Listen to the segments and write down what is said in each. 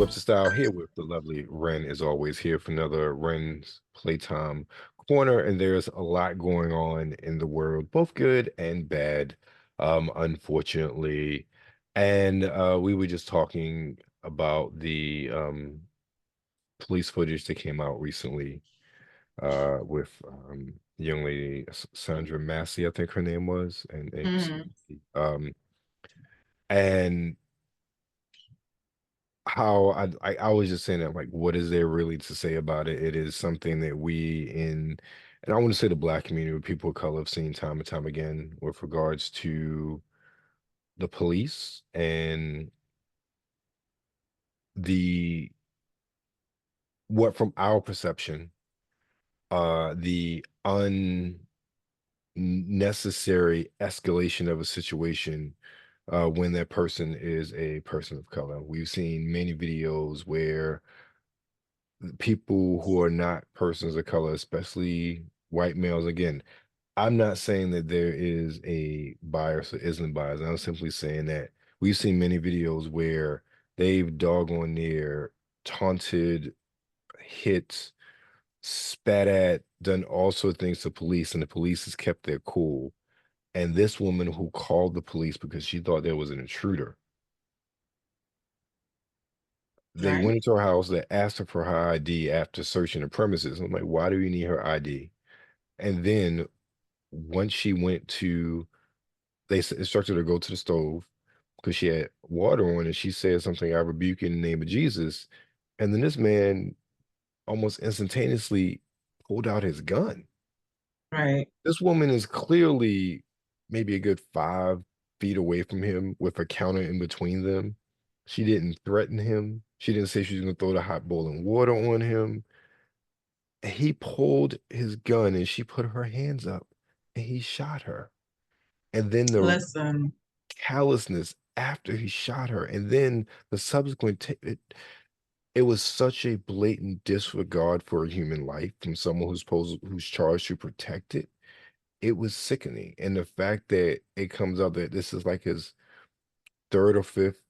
up to style here with the lovely Ren is always here for another Ren's Playtime corner, and there's a lot going on in the world, both good and bad, unfortunately. And we were just talking about the police footage that came out recently with the young lady Sandra Massey, I think her name was, and Hmm. and how I was just saying that, like, what is there really to say about it? It is something that we in, and I want to say the Black community, but people of color have seen time and time again with regards to the police and the what from our perception, the unnecessary escalation of a situation when that person is a person of color. We've seen many videos where people who are not persons of color, especially white males, again, I'm not saying that there is a bias or isn't bias. I'm simply saying that we've seen many videos where they've doggone near taunted, hit, spat at, done all sorts of things to police, and the police has kept their cool. And this woman who called the police because she thought there was an intruder, they Right. went into her house, they asked her for her ID after searching the premises. I'm like, why do you need her ID? And then once she went to, they instructed her to go to the stove because she had water on, and she said something, I rebuke you in the name of Jesus. And then this man almost instantaneously pulled out his gun. Right. This woman is clearly maybe a good 5 feet away from him with a counter in between them. She didn't threaten him. She didn't say she was going to throw the hot boiling water on him. He pulled his gun and she put her hands up and he shot her. And then the Listen, callousness after he shot her, and then the subsequent it was such a blatant disregard for a human life from someone who's charged to protect it. It was sickening. And the fact that it comes out that this is like his third or fifth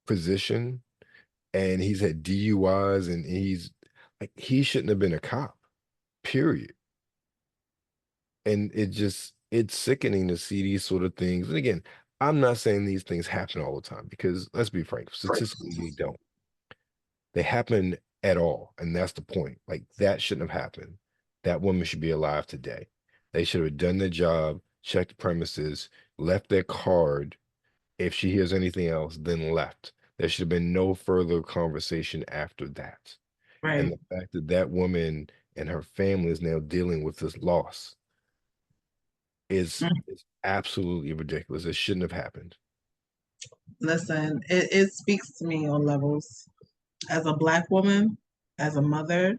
position, and he's had DUIs, and he's like, he shouldn't have been a cop, period. And it's sickening to see these sort of things. And again, I'm not saying these things happen all the time because let's be frank, statistically they don't. They happen at all, and that's the point. Like that shouldn't have happened. That woman should be alive today. They should have done their job, checked the premises, left their card. If she hears anything else, then left. There should have been no further conversation after that. And right. the fact that that woman and her family is now dealing with this loss is absolutely ridiculous. It shouldn't have happened. Listen, it speaks to me on levels. As a Black woman, as a mother,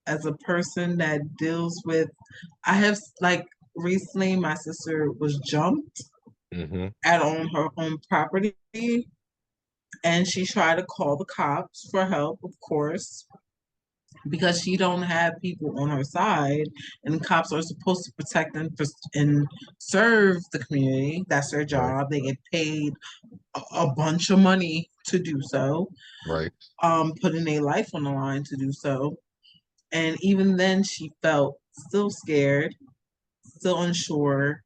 as a person that deals with, I have like recently my sister was jumped Hmm. at on her own property and she tried to call the cops for help, of course, because she don't have people on her side and cops are supposed to protect and serve the community. That's their Right, job. They get paid a bunch of money to do so, right, putting their life on the line to do so. And even then, she felt still scared, still unsure.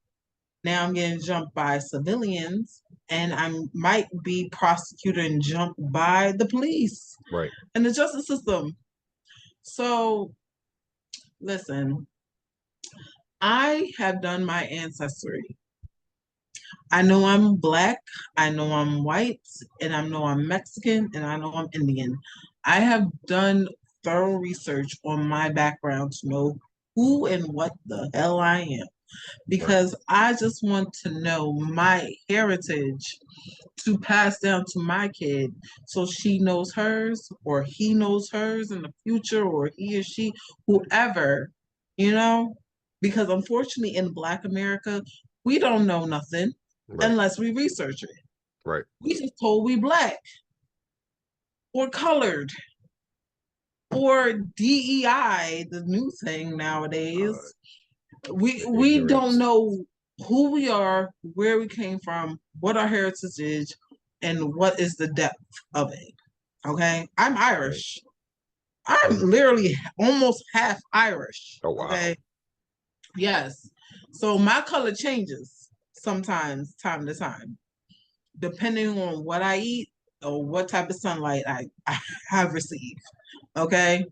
Now I'm getting jumped by civilians, and I might be prosecuted and jumped by the police right, and the justice system. So, listen, I have done my ancestry. I know I'm Black, I know I'm white, and I know I'm Mexican, and I know I'm Indian. I have done thorough research on my background to know who and what the hell I am right, because I just want to know my heritage to pass down to my kid so she knows hers or he knows hers in the future or he or she, whoever, you know? Because unfortunately in Black America, we don't know nothing right, unless we research it. right. We just told we Black or colored or DEI, the new thing Uh, nowadays. We don't Ignorance. know who we are, where we came from, what our heritage is, and what is the depth of it. Okay. I'm Right. Irish. I'm Okay. literally almost half Irish. Oh, wow. Okay. Yes. So my color changes sometimes, time to time, depending on what I eat or what type of sunlight I have received. Okay.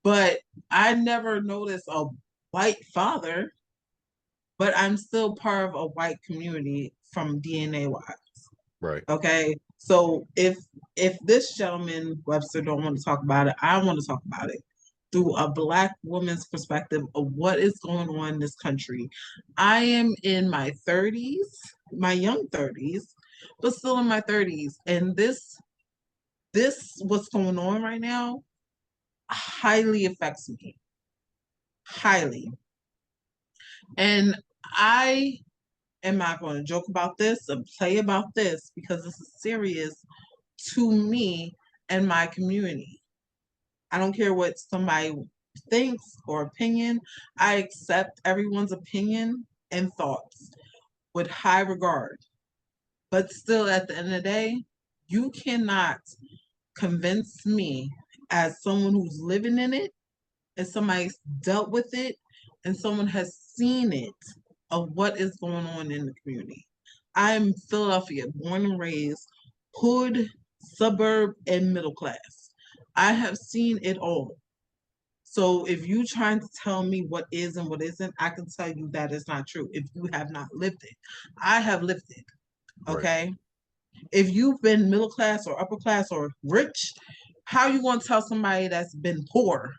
But I never noticed a white father, but I'm still part of a white community from DNA wise. Right. Okay. So if this gentleman Webster don't want to talk about it, I want to talk about it through a black woman's perspective of what is going on in this country. I am in my 30s, my young 30s, but still in my 30s. And this what's going on right now highly affects me. Highly. And I am not going to joke about this and play about this because this is serious to me and my community. I don't care what somebody thinks or opinion. I accept everyone's opinion and thoughts with high regard. But still, at the end of the day, you cannot convince me as someone who's living in it and somebody's dealt with it and someone has seen it of what is going on in the community. I'm Philadelphia, born and raised, hood, suburb, and middle class. I have seen it all. So if you trying to tell me what is and what isn't, I can tell you that is not true if you have not lived it. I have lived it. Right. Okay. If you've been middle class or upper class or rich, how you going to tell somebody that's been poor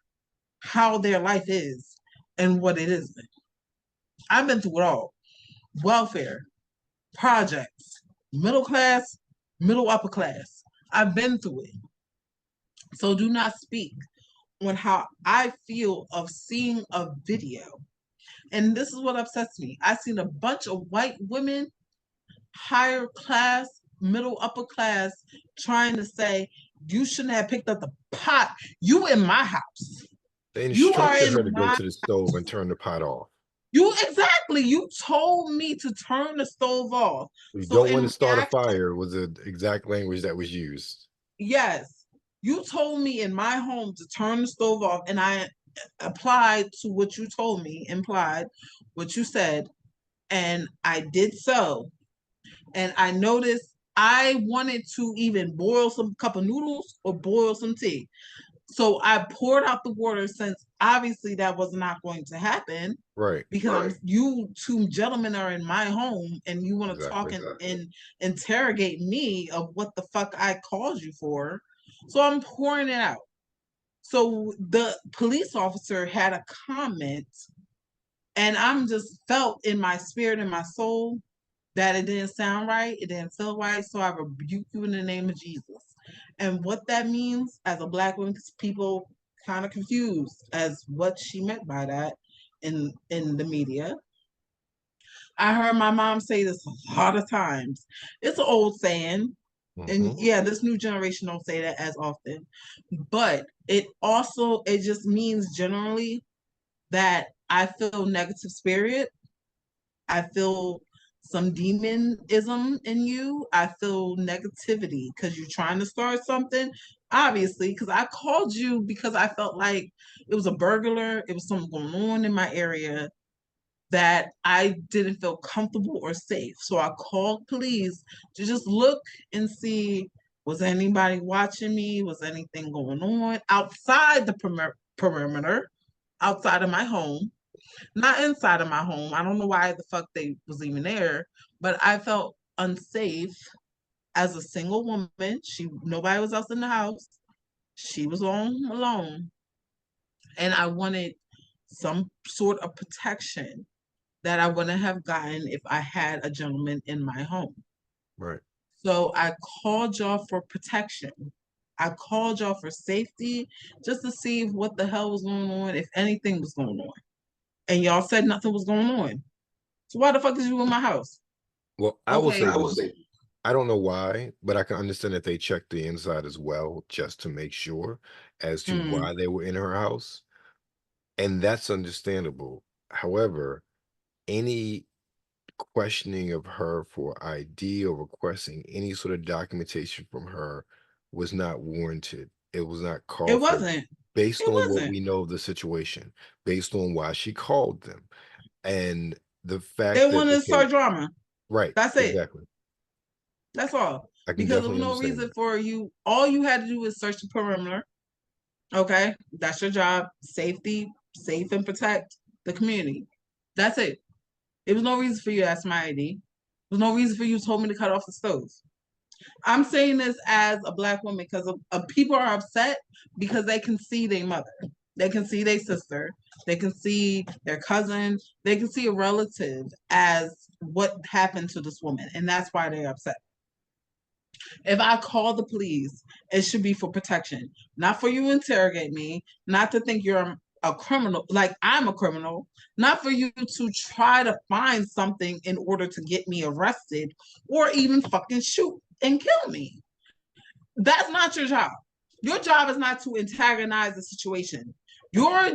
how their life is and what it isn't? I've been through it all. Welfare, projects, middle class, middle upper class. I've been through it. So do not speak on how I feel of seeing a video. And this is what upsets me. I seen a bunch of white women, higher class, middle upper class, trying to say, you shouldn't have picked up the pot. You in my house. They You are instructed her in to go my to the stove and turn the pot off. you exactly. You told me to turn the stove off. You So don't want in to start a reaction, fire was the exact language that was used. yes, you told me in my home to turn the stove off, and I applied to what you told me, implied what you said, and I did so. And I noticed I wanted to even boil some cup of noodles or boil some tea. So I poured out the water since obviously that was not going to happen Right. because you two gentlemen are in my home and you want to talk Exactly. and interrogate me of what the fuck I called you for. So I'm pouring it out. So the police officer had a comment, and I'm just felt in my spirit and my soul that it didn't sound right, it didn't feel right. So I rebuke you in the name of Jesus. And what that means as a black woman, because people kind of confused as what she meant by that in the media. I heard my mom say this a lot of times. It's an old saying, and Hmm. yeah, this new generation don't say that as often. But it just means generally that I feel negative spirit. I feel some demonism in you. I feel negativity because you're trying to start something. Obviously, because I called you because I felt like it was a burglar, it was something going on in my area that I didn't feel comfortable or safe. So I called police to just look and see was anybody watching me? Was anything going on outside the perimeter, outside of my home? Not inside of my home. I don't know why the fuck they was even there, but I felt unsafe as a single woman. Nobody was else in the house. She was home alone, and I wanted some sort of protection that I wouldn't have gotten if I had a gentleman in my home. Right. So I called y'all for protection. I called y'all for safety just to see what the hell was going on, if anything was going on. And y'all said nothing was going on. So why the fuck is you in my house? Well, I will Okay. say this. I don't know why, but I can understand that they checked the inside as well, just to make sure as to Hmm. why they were in her house. And that's understandable. However, any questioning of her for ID or requesting any sort of documentation from her was not warranted. It was not It called for wasn't. based It on what wasn't. we know of the situation, based on why she called them, and the fact It that wanted to okay, start drama. right, That's it. exactly. That's all. I can Because there was definitely no understand reason that. for you. All you had to do was search the perimeter. Okay, that's your job. Safety, safe and protect the community. That's it. There was no reason for you to ask my ID. There was no reason for you to told me to cut off the stove. I'm saying this as a black woman because people are upset because they can see their mother, they can see their sister, they can see their cousin, they can see a relative as what happened to this woman, and that's why they're upset. If I call the police, it should be for protection, not for you to interrogate me, not to think you're a criminal, like I'm a criminal, not for you to try to find something in order to get me arrested or even fucking shoot and kill me. That's not your job. Your job is not to antagonize the situation. Your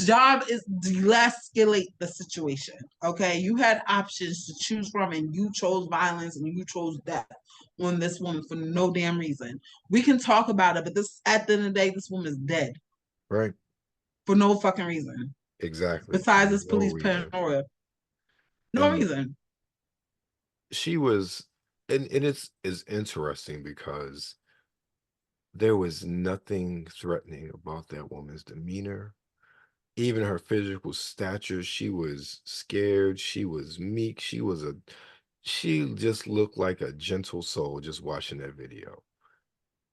job is to escalate the situation. Okay, you had options to choose from, and you chose violence and you chose death on this woman for no damn reason. We can talk about it, but this at the end of the day, this woman is dead Right, for no fucking reason. exactly, for Besides this no police reason. paranoia, no And reason. she was, and it's interesting because there was nothing threatening about that woman's demeanor, even her physical stature. She was scared, she was meek, she just looked like a gentle soul just watching that video.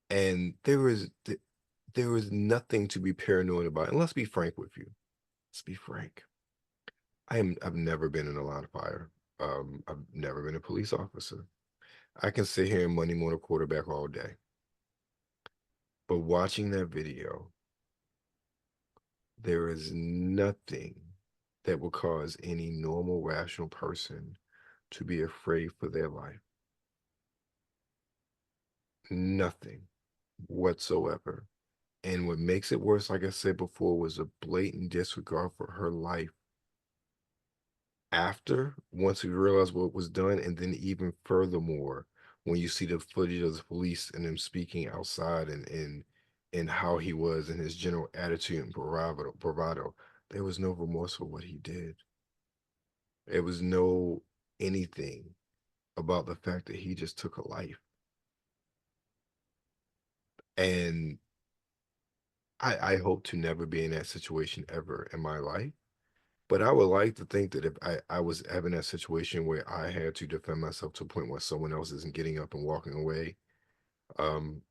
And there was nothing to be paranoid about. And let's be frank with you. Let's be frank. I've never been in a line of fire. I've never been a police officer. I can sit here and money motor quarterback all day. But watching that video, there is nothing that will cause any normal, rational person to be afraid for their life. Nothing whatsoever. And what makes it worse, like I said before, was a blatant disregard for her life after, once we realized what was done, and then even furthermore, when you see the footage of the police and them speaking outside and how he was and his general attitude and bravado, there was no remorse for what he did. There was no anything about the fact that he just took a life. And I hope to never be in that situation ever in my life. But I would like to think that if I was having that situation where I had to defend myself to a point where someone else isn't getting up and walking away, um,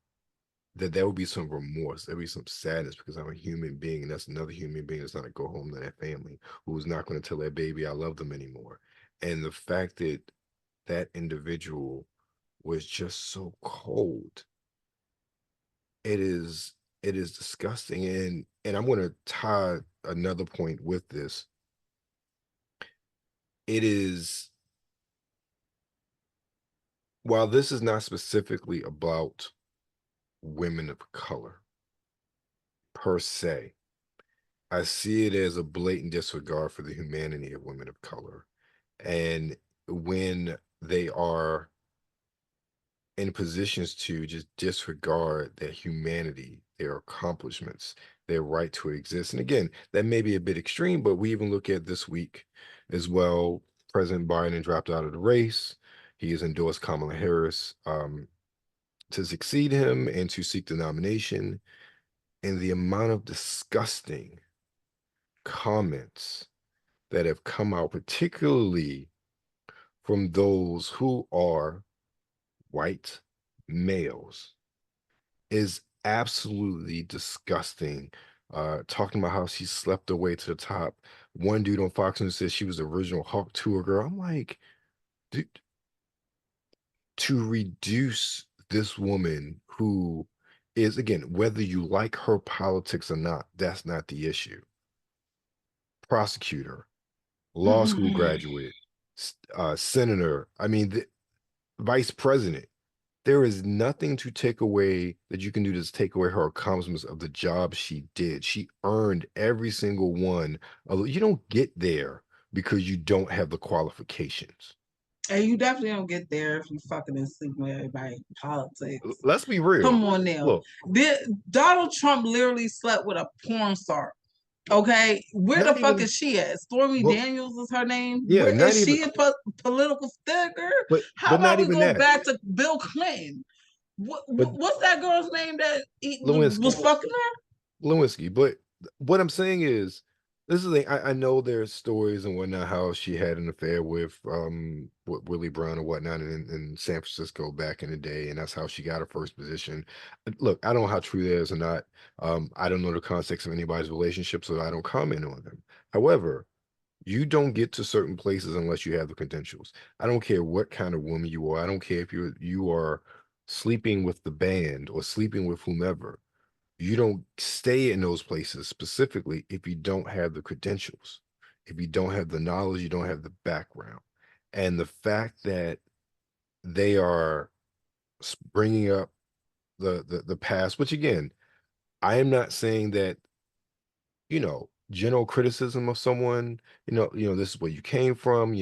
that there would be some remorse, there would be some sadness because I'm a human being and that's another human being that's not to go home to their family who's not going to tell their baby I love them anymore. And the fact that that individual was just so cold, it is it is disgusting. And I'm going to tie another point with this. It is, while this is not specifically about women of color per se, I see it as a blatant disregard for the humanity of women of color. And when they are in positions to just disregard their humanity, their accomplishments, their right to exist. And again, that may be a bit extreme, but we even look at this week as well. President Biden dropped out of the race. He has endorsed Kamala Harris to succeed him and to seek the nomination. And the amount of disgusting comments that have come out, particularly from those who are white males, is absolutely disgusting. Talking about how she slept her way to the top. One dude on Fox News says she was the original Hawk Tour girl. I'm like, dude, to reduce this woman who is, again, whether you like her politics or not, that's not the issue. Prosecutor, law school graduate, senator, I mean, vice president. There is nothing to take away that you can do to take away her accomplishments of the job she did. She earned every single one. You don't get there because you don't have the qualifications. And you definitely don't get there if you fucking and sleeping with everybody in politics. Let's be real. Come on now. Look, Donald Trump literally slept with a porn star. Okay, where the not fuck even is she at? Stormy well, Daniels is her name. yeah, Where not is even, she a political figure? How but not about we even go that. back to Bill Clinton? But What's that girl's name that was Lewinsky, fucking her? Lewinsky. But what I'm saying is, this is I know there's stories and whatnot how she had an affair with Willie Brown and whatnot in San Francisco back in the day, and that's how she got her first position. Look, I don't know how true that is or not. I don't know the context of anybody's relationship, so I don't comment on them. However, you don't get to certain places unless you have the credentials. I don't care what kind of woman you are. I don't care if you are sleeping with the band or sleeping with whomever. You don't stay in those places specifically if you don't have the credentials, if you don't have the knowledge, you don't have the background. And the fact that they are bringing up the past, which again, I am not saying that, general criticism of someone, this is where you came from,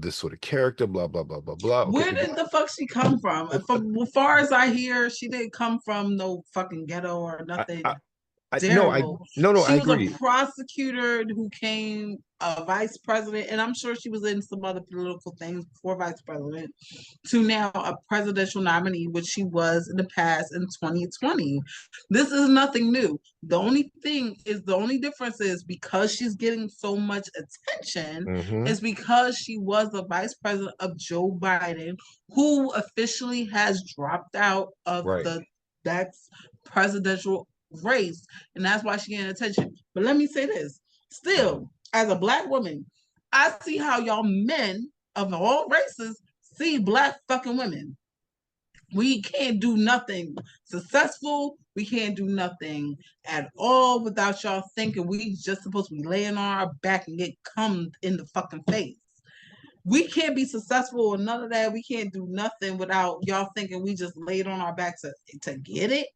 this sort of character, blah, blah, blah, blah, blah. Okay. Where did the fuck she come from? From as far as I hear, she didn't come from no fucking ghetto or I, nothing I, no, terrible. no, I She was a agree. prosecutor who came a vice president, and I'm sure she was in some other political things before vice president, to now a presidential nominee, which she was in the past in 2020. This is nothing new. The only difference is because she's getting so much attention, Hmm. is because she was the vice president of Joe Biden, who officially has dropped out of Right. the next presidential race, and that's why she getting attention. But let me say this: still, as a black woman, I see how y'all men of all races see black fucking women. We can't do nothing successful. We can't do nothing at all without y'all thinking we just supposed to be laying on our back and get cummed in the fucking face. We can't be successful or none of that. We can't do nothing without y'all thinking we just laid on our back to get it.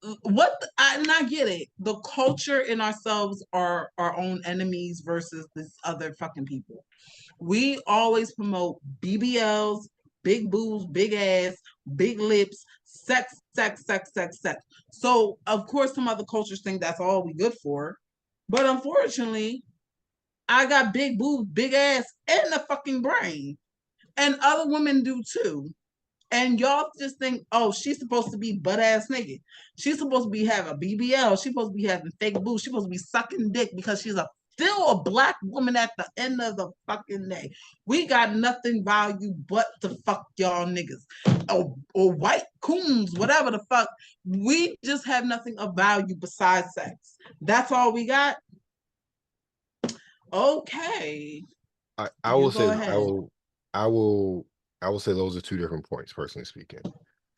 And I get it. The culture in ourselves are our own enemies versus this other fucking people. We always promote BBLs, big boobs, big ass, big lips, sex, sex, sex, sex, sex. So of course some other cultures think that's all we good for. But unfortunately, I got big boobs, big ass, and the fucking brain. And other women do too. And y'all just think, oh, she's supposed to be butt ass naked. She's supposed to be having a BBL. She's supposed to be having fake boobs. She's supposed to be sucking dick because she's still a black woman at the end of the fucking day. We got nothing value but to fuck y'all niggas. Or white coons, whatever the fuck. We just have nothing of value besides sex. That's all we got. Okay. I You will go say ahead. I will I will say those are two different points, personally speaking.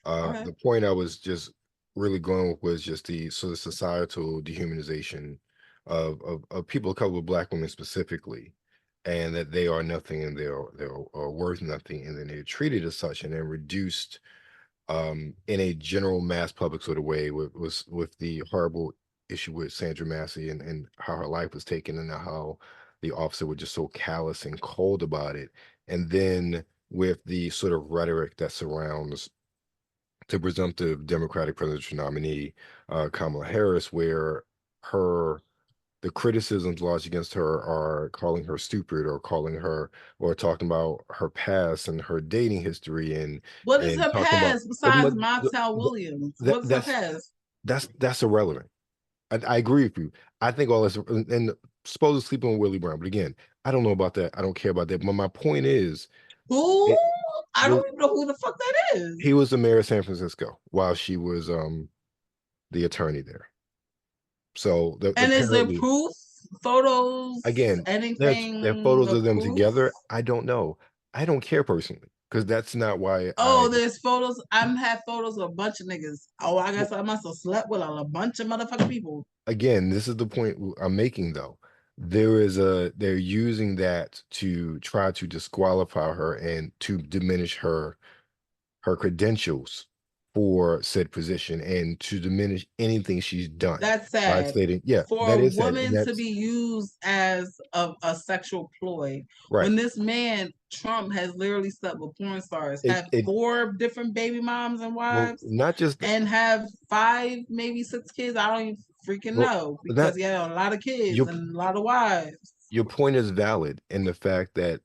Okay. The point I was just really going with was just the sort of societal dehumanization of people of color, black women specifically, and that they are nothing and they're worth nothing, and then they're treated as such and then reduced in a general mass public sort of way with the horrible issue with Sandra Massey and how her life was taken and how the officer was just so callous and cold about it. And then with the sort of rhetoric that surrounds the presumptive Democratic presidential nominee, Kamala Harris, where her the criticisms lodged against her are calling her stupid or calling her or talking about her past and her dating history What is and her talking about past besides Montel the- Williams? that What's her past? that's irrelevant. I agree with you. I think all this and supposed to sleeping with Willie Brown, but again, I don't know about that. I don't care about that. But my point is, Who? it I will don't even know who the fuck that is. he was the mayor of San Francisco while she was the attorney there. So And is there apparently, proof, photos, again, there are anything photos of of them proof? together. I don't know. I don't care personally because that's not why Oh, I. there's photos. I'm had photos of a bunch of niggas. Oh, I guess I must have slept with a bunch of motherfucking people. Again, this is the point I'm making though. They're using that to try to disqualify her and to diminish her credentials for said position and to diminish anything she's done That's by sad. stating, yeah, For that a is sad. And woman to that's be used as a sexual ploy, right. when this man, Trump, has literally slept with porn stars, had It four different baby moms and well, wives, not just and have five, maybe six kids. I don't even freaking well, know because not he had a lot of kids your and a lot of wives. your point is valid in the fact that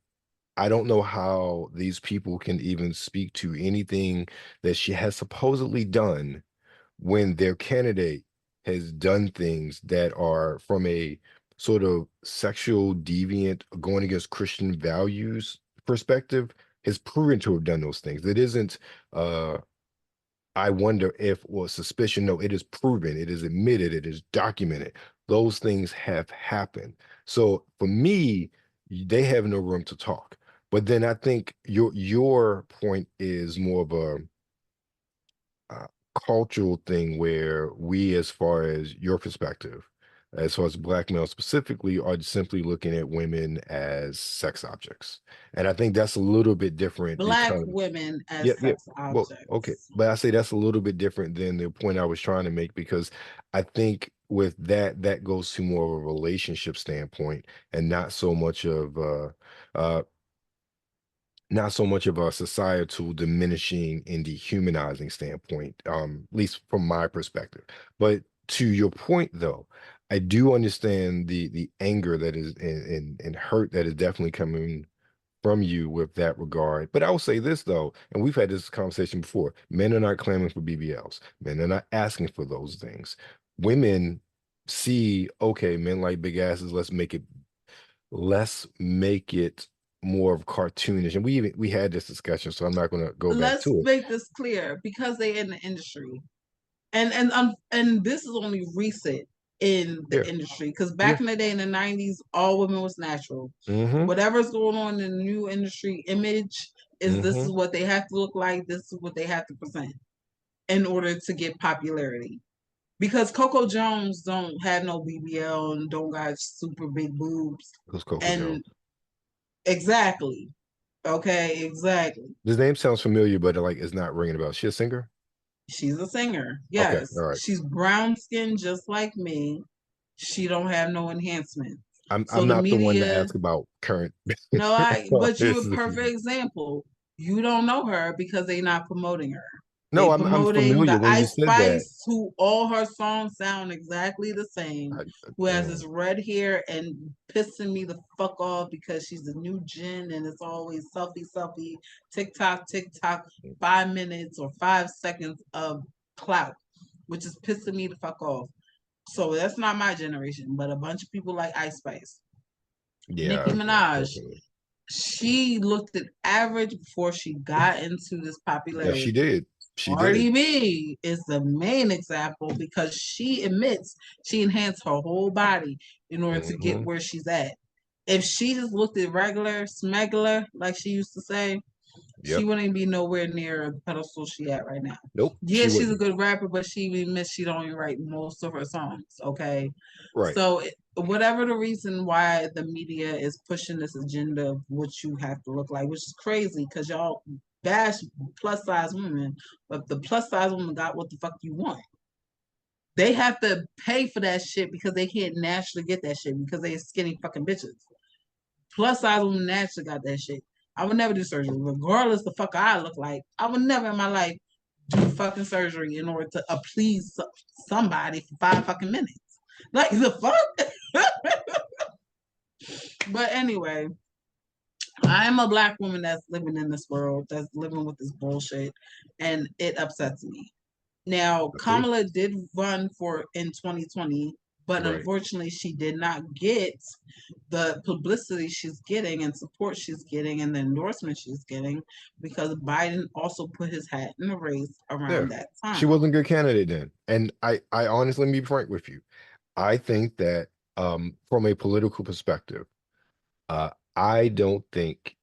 I don't know how these people can even speak to anything that she has supposedly done when their candidate has done things that are from a sort of sexual deviant going against Christian values perspective has proven to have done those things. It isn't uh I wonder if or suspicion. No, it is proven, it is admitted, it is documented. Those things have happened. So for me, they have no room to talk. But then I think your point is more of a uh, cultural thing where we, as far as your perspective, as far as black males specifically, are simply looking at women as sex objects. And I think that's a little bit different Black because, women yeah, as yeah. sex Well, okay. objects. But I say that's a little bit different than the point I was trying to make because I think with that, that goes to more of a relationship standpoint and uh not so much of a societal diminishing and dehumanizing standpoint, at least from my perspective. But to your point, though, I do understand the anger that is and hurt that is definitely coming from you with that regard. But I will say this though, and we've had this conversation before: men are not clamoring for BBLs. Men are not asking for those things. Women see, okay, men like big asses. Let's make it more of cartoonish. And we had this discussion, so I'm not going to go back Let's to it. make this clear because they in the industry. And this is only recent in the Yeah, industry because yeah. back in the day in the 90s all women was natural. Mm-hmm. Whatever's going on in the new industry image is this Mm-hmm. is what they have to look like, this is what they have to present in order to get popularity, because Coco Jones don't have no BBL and don't got super big boobs. Who's Coco And Jones? exactly, okay, exactly. This name sounds familiar, but like it's not ringing a bell. She a singer? She's a singer, Okay, all yes, right. she's brown skinned just like me. She don't have no enhancements. I'm So the not the one to media, ask about current no, but you a artists. perfect example. You don't know her because they not promoting her. They No, I'm promoting familiar the when you Ice said that. Spice, who all her songs sound exactly the same, I, who has this mm, red hair and pissing me the fuck off because she's the new Jen and it's always selfie, selfie, TikTok, TikTok, 5 minutes or 5 seconds of clout, which is pissing me the fuck off. So that's not my generation, but a bunch of people like Ice Spice. Nicki yeah, Minaj, unfortunately. she looked at average before she got into this Yeah, she popularity. did. She did. Cardi B is the main example because she admits she enhanced her whole body in order to get Hmm. where she's at. If she just looked at regular, smegular, like she used to say, she Yep. wouldn't be nowhere near the pedestal she at right now. Nope. Yeah, She she's a wouldn't. good rapper, but she admits she don't even write most of her songs. Okay, Right. so whatever the reason why the media is pushing this agenda of what you have to look like, which is crazy because y'all bash plus size women, but the plus size woman got what the fuck you want. They have to pay for that shit because they can't naturally get that shit because they skinny fucking bitches. Plus size women naturally got that shit. I would never do surgery, regardless the fuck I look like. I would never in my life do fucking surgery in order to please somebody for 5 fucking minutes. Like the fuck. But anyway, I'm a black woman that's living in this world, that's living with this bullshit, and it upsets me. Now, I see. Kamala did run for in 2020, but Right. unfortunately, she did not get the publicity she's getting and support she's getting and the endorsement she's getting because Biden also put his hat in the race Yeah. around that She time. wasn't a good candidate then. And I honestly, let me be frank with you. I think that from a political perspective, I don't think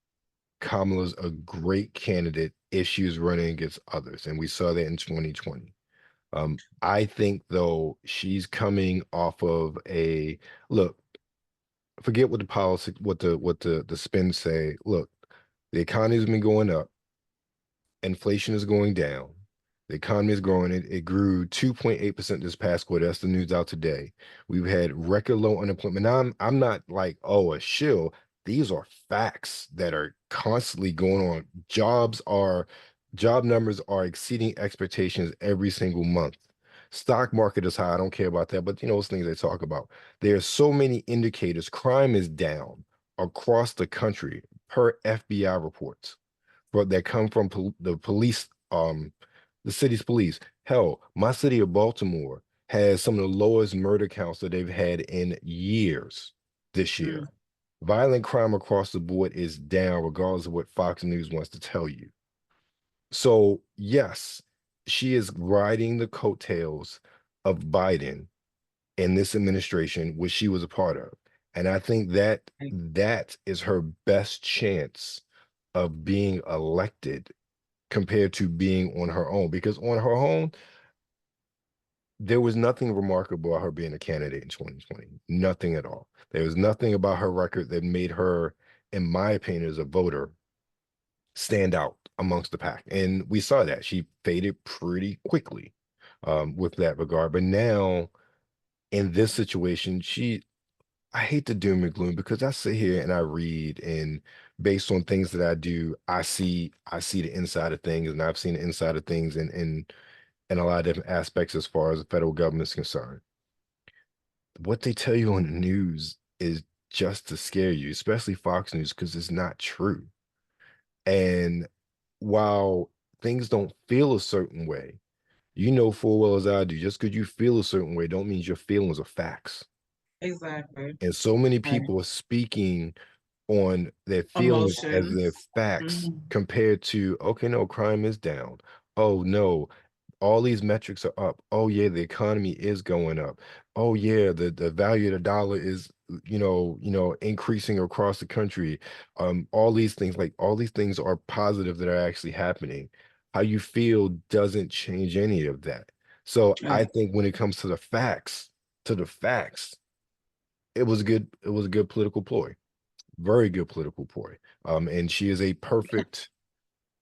Kamala's a great candidate if she was running against others. And we saw that in 2020. I think though she's coming off of a look, forget what the policy, what the spin say. Look, the economy's been going up, inflation is going down. The economy is growing. It grew 2.8% this past quarter. That's the news out today. We've had record low unemployment. Now I'm not like, oh, a shill. These are facts that are constantly going on. Job numbers are exceeding expectations every single month. Stock market is high. I don't care about that, but you know those things they talk about. There are so many indicators. Crime is down across the country per FBI reports that come from the police, the city's police. Hell, my city of Baltimore has some of the lowest murder counts that they've had in years this year. Mm, Violent crime across the board is down, regardless of what Fox News wants to tell you. So, yes, she is riding the coattails of Biden in this administration, which she was a part of. And I think that right. that is her best chance of being elected compared to being on her own. Because on her own, there was nothing remarkable about her being a candidate in 2020. Nothing at all. There was nothing about her record that made her, in my opinion, as a voter, stand out amongst the pack. And we saw that. She faded pretty quickly with that regard. But now in this situation, I hate the doom and gloom because I sit here and I read, and based on things that I do, I see the inside of things, and I've seen the inside of things in a lot of different aspects as far as the federal government is concerned. What they tell you on the news is just to scare you, especially Fox News, because it's not true. And while things don't feel a certain way, you know full well as I do, just because you feel a certain way don't mean your feelings are facts. Exactly. And so many Right. people are speaking on their feelings as their Emotions. facts Mhm. compared to, okay, no, crime is down. Oh, no, all these metrics are up. Oh, yeah, the economy is going up. Oh, yeah, the value of the dollar is, increasing across the country. All these things are positive that are actually happening. How you feel doesn't change any of that. So I Right. think when it comes to the facts, it was a good political ploy, very good political ploy. And she is a perfect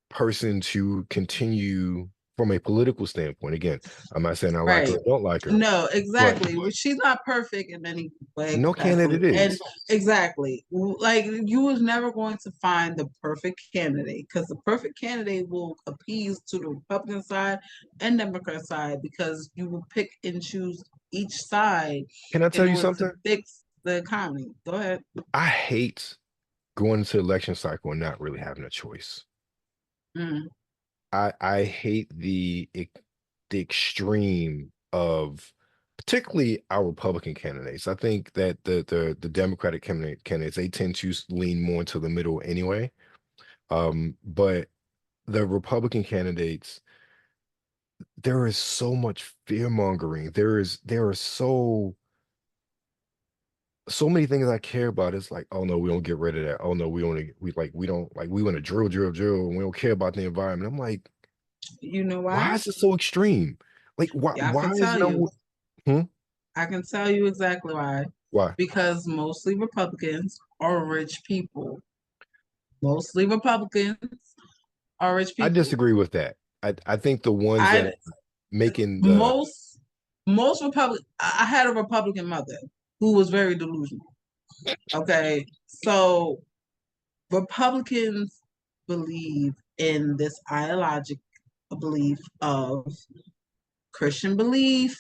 person to continue from a political standpoint. Again, I'm not saying I like her Right. or don't like her, No, but exactly. Well, she's not perfect in any way, no capacity. candidate And is. exactly, like you was never going to find the perfect candidate because the perfect candidate will appease to the Republican side and Democrat side because you will pick and choose each side Can I tell in you order to something? fix the economy. Go ahead. I hate going into election cycle and not really having a choice. Mm, I hate the extreme of particularly our Republican candidates. I think that the Democratic candidates they tend to lean more into the middle anyway. But the Republican candidates, there is so much fear mongering. There are so many things I care about. It's like, oh no, we don't get rid of that. Oh no, we don't like we want to drill, and we don't care about the environment. I'm like, you know why why? is it so extreme? Like, Yeah, I why can is tell no you. hmm? I can tell you exactly why. Why? Because mostly Republicans are rich people. Mostly Republicans are rich I people. disagree with that. I think the ones that I are making the most most Republic. I had a Republican mother who was very delusional. Okay, so Republicans believe in this ideologic belief of Christian belief,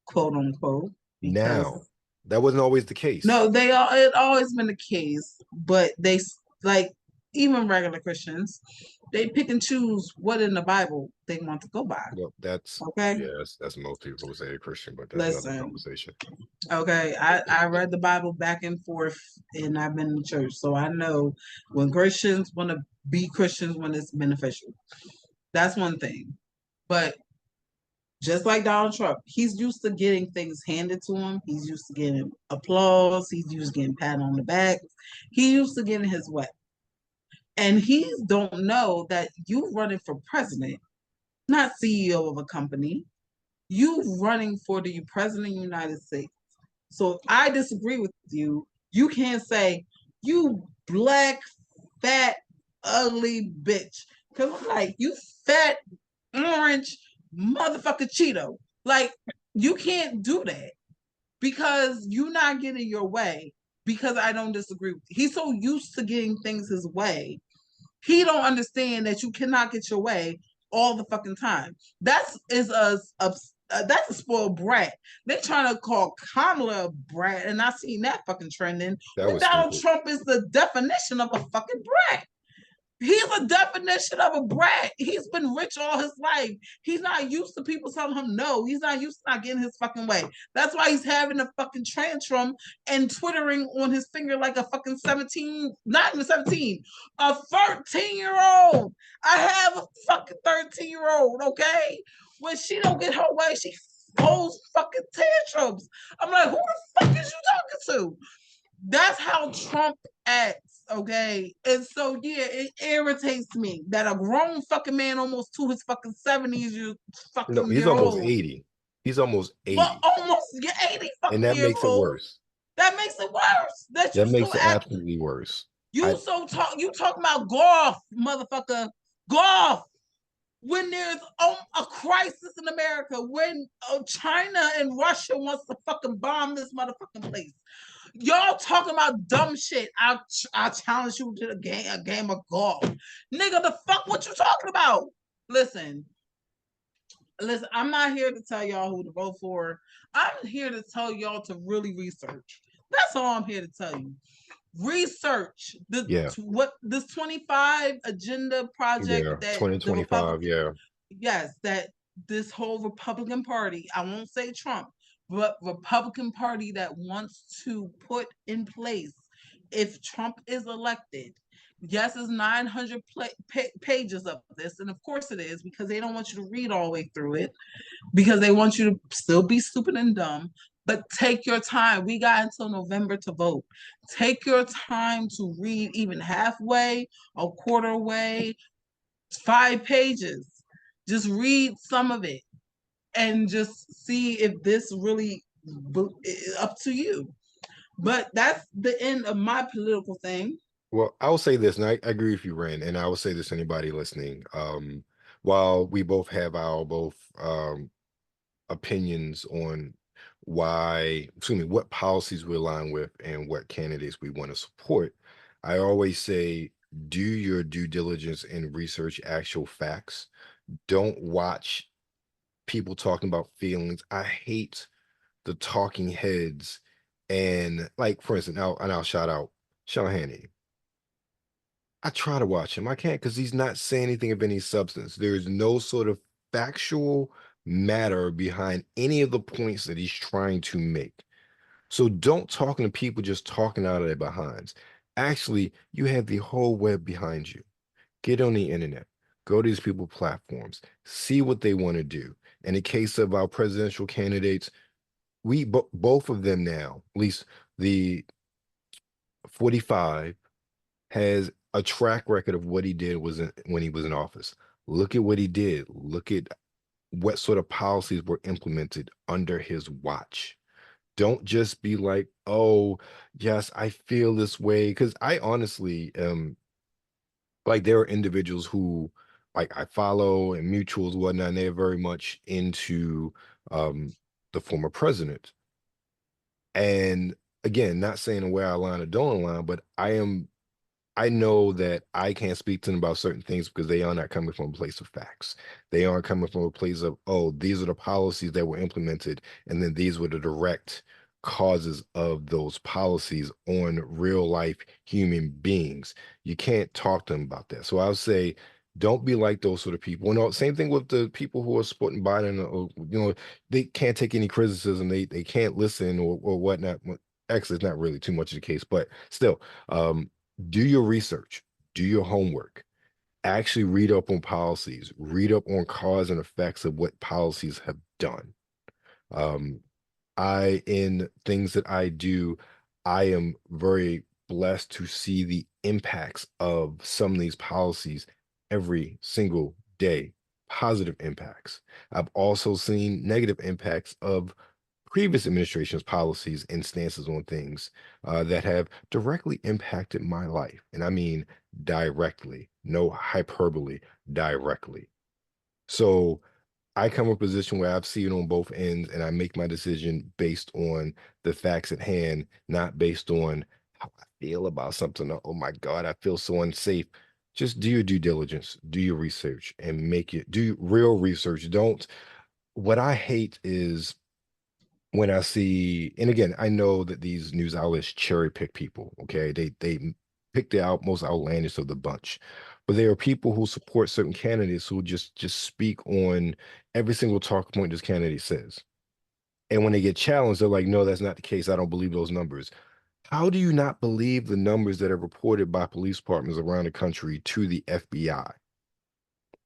quote unquote, now because that wasn't always the case. no, they are. It always been the case, but they like even regular Christians, they pick and choose what in the Bible they want to go by. Well, that's Okay, yeah, that's most people would say a Christian, but that's another listen. conversation. Okay, I read the Bible back and forth, and I've been in church, so I know when Christians want to be Christians when it's beneficial. That's one thing, but just like Donald Trump, he's used to getting things handed to him. He's used to getting applause. He's used to getting pat on the back. He used to getting his way. And he don't know that you running for president, not CEO of a company. You running for the president of the United States. So if I disagree with you, you can't say, you black, fat, ugly bitch. Because I'm like, you fat, orange motherfucking Cheeto. Like, you can't do that because you're not getting your way because I don't disagree with you. He's so used to getting things his way. He don't understand that you cannot get your way all the fucking time. That's a spoiled brat. They trying to call Kamala a brat, and I seen that fucking trending. That When was Donald stupid. Trump is the definition of a fucking brat. He's a definition of a brat. He's been rich all his life. He's not used to people telling him no. He's not used to not getting his fucking way. That's why he's having a fucking tantrum and twittering on his finger like a fucking 17, not even 17, a 13-year-old. I have a fucking 13-year-old, okay? When she don't get her way, she throws fucking tantrums. I'm like, who the fuck is you talking to? That's how Trump acts, okay? And so yeah, it irritates me that a grown fucking man almost to his fucking 70s No, fucking he's year almost old. 80. He's almost But 80. almost 80 And fucking that years makes it old. worse. That makes it worse. That That you still makes it act absolutely worse. you I so talk you talking about golf, motherfucker. Golf. When there's a crisis in America, when China and Russia wants to fucking bomb this motherfucking place, y'all talking about dumb shit. I challenge you to a game of golf, nigga. The fuck, what you talking about? Listen, listen. I'm not here to tell y'all who to vote for. I'm here to tell y'all to really research. That's all I'm here to tell you. Research the yeah, what this 25 agenda project yeah. that the 2025, Republican, yeah. yes, that this whole Republican Party, I won't say Trump, but Republican Party that wants to put in place if Trump is elected. Yes, it's 900 pages of this, and of course it is because they don't want you to read all the way through it because they want you to still be stupid and dumb. But take your time. We got until November to vote. Take your time to read even halfway, a quarter way, 5 pages. Just read some of it and just see if this really is up to you. But that's the end of my political thing. Well, I will say this, and I agree with you, Ren, and I will say this to anybody listening. While we both have our both opinions on what policies we align with and what candidates we want to support, I always say do your due diligence and research actual facts. Don't watch people talking about feelings. I hate the talking heads and like for instance, I'll shout out Sean Hannity. I try to watch him. I can't because he's not saying anything of any substance. There's no sort of factual matter behind any of the points that he's trying to make. So don't talking to people just talking out of their behinds. Actually, you have the whole web behind you. Get on the internet, go to these people platforms, see what they want to do. In the case of our presidential candidates, both of them now, at least the 45 has a track record of what he did when he was in office. Look at what he did. Look at what sort of policies were implemented under his watch. Don't just be like, oh, yes, I feel this way. Because I honestly like there are individuals who like I follow and mutuals and whatnot, and they're very much into um the former president. And again, not saying where I align or don't align, but I know that I can't speak to them about certain things because they are not coming from a place of facts. They aren't coming from a place of, oh, these are the policies that were implemented, and then these were the direct causes of those policies on real life human beings. You can't talk to them about that. So I'll say, don't be like those sort of people. No, same thing with the people who are supporting Biden, or they can't take any criticism. They can't listen or whatnot. Actually, it's not really too much of the case, but still, do your research, do your homework, actually read up on policies, read up on cause and effects of what policies have done. Um, in things that I do, I am very blessed to see the impacts of some of these policies every single day, positive impacts. I've also seen negative impacts of previous administration's policies and stances on things that have directly impacted my life. And I mean directly, no hyperbole, directly. So I come from a position where I've seen on both ends and I make my decision based on the facts at hand, not based on how I feel about something. Oh my God, I feel so unsafe. Just do your due diligence, do your research, and make it do real research. Don't, what I hate is when I see, and again, I know that these news outlets cherry pick people. Okay, they pick the most outlandish of the bunch, but there are people who support certain candidates who just speak on every single talk point this candidate says, and when they get challenged, they're like, "No, that's not the case. I don't believe those numbers." How do you not believe the numbers that are reported by police departments around the country to the FBI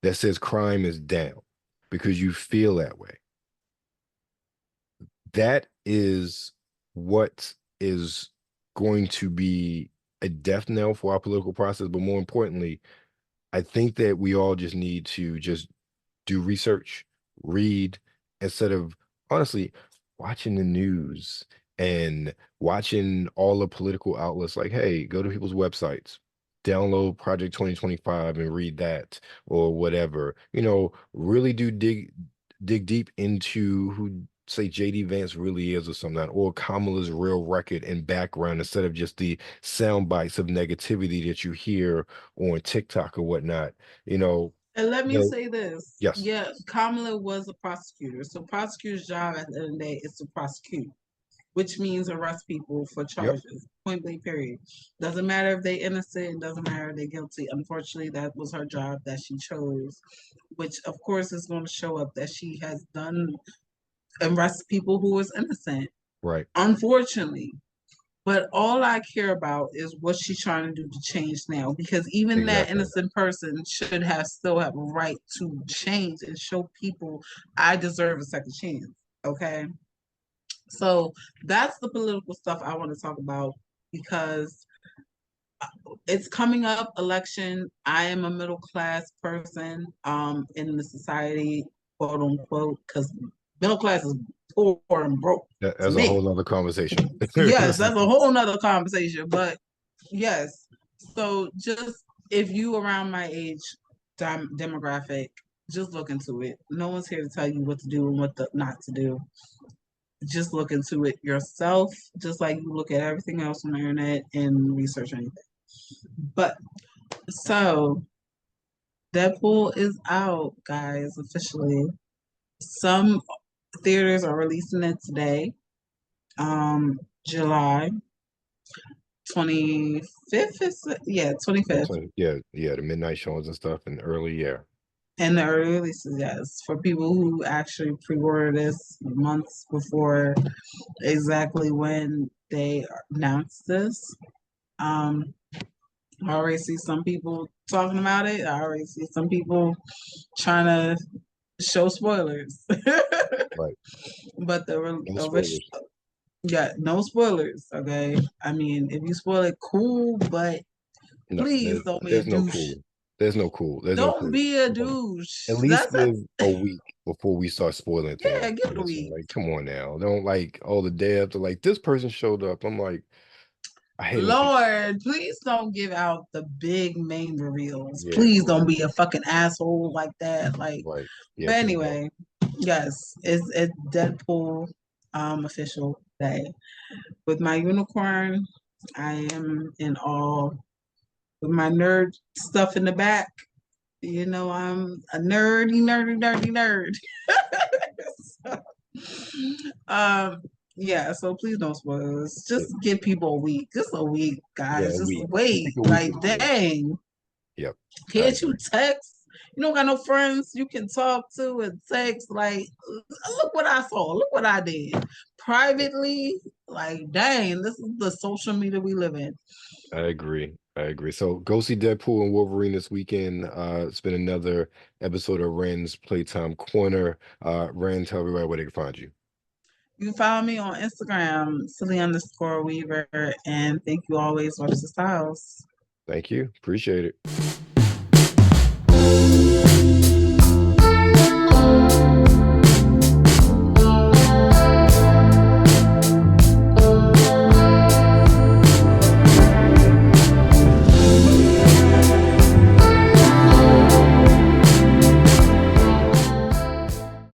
that says crime is down because you feel that way? That is what is going to be a death knell for our political process. But more importantly, I think that we all just need to just do research, read, instead of honestly watching the news and watching all the political outlets. Like, hey, go to people's websites, download Project 2025 and read that or whatever. Really do dig deep into who say JD Vance really is or something, or Kamala's real record and background instead of just the sound bites of negativity that you hear on TikTok or whatnot. You know, And let me the say this. yes. Yeah, Kamala was a prosecutor. So prosecutor's job at the end of the day is to prosecute, which means arrest people for Yep. charges. Point blank period. Doesn't matter if they innocent, doesn't matter if they're guilty. Unfortunately, that was her job that she chose, which of course is going to show up that she has done arrest people who was innocent. Right. Unfortunately. But all I care about is what she's trying to do to change now, because even that Exactly. innocent person should have still have a right to change and show people I deserve a second chance. Okay. So that's the political stuff I want to talk about because it's coming up election. I am a middle class person in the society, quote unquote, because middle class is poor and broke to That's a whole me. nother conversation. Yes, that's a whole nother conversation. But yes, so just if you around my age demographic, just look into it. No one's here to tell you what to do and what not to do. Just look into it yourself, just like you look at everything else on the internet and research anything. But so Deadpool is out, guys, officially. Some theaters are releasing it today, July 25th. Is yeah, 25th. Yeah, yeah, the midnight showings and stuff and early, yeah. And the early releases, yes, for people who actually pre-order this months before exactly when they announced this. Um, I already see some people talking about it. I already see some people trying to show spoilers. Right. But the No original, spoilers. yeah, no spoilers. Okay, I mean, if you spoil it, cool, but No, please there's don't be a there's no douche. cool. There's no cool. There's no Don't cool. be a Come on. At douche. least That's a give a week before we start spoiling things. yeah. Give it a This one, week. like, come on now. Don't like all the day after like this person showed up. I'm like, I hate when people Lord, please don't give out the big main reveals. yeah, Please come on. don't be a fucking asshole like that. Like, Right. Yeah, but please don't. anyway, yes, it's Deadpool official day. With my unicorn, I am in awe. With my nerd stuff in the back, I'm a nerdy nerd. So, yeah, so please don't spoil this. Yeah, Just give people a week. Just a week, yeah, guys. a Just week. I wait. think a week Like, is good. dang. Yep. I Can't you agree. text? You don't got no friends you can talk to and text. Like, look what I saw. Look what I did. Privately, like, dang, this is the social media we live in. I agree. I agree. So go see Deadpool and Wolverine this weekend. It's been another episode of Ren's Playtime Corner. Ren, tell everybody where they can find you. You can follow me on Instagram, silly_Weaver, and thank you always, Webster Styles. Thank you. Appreciate it.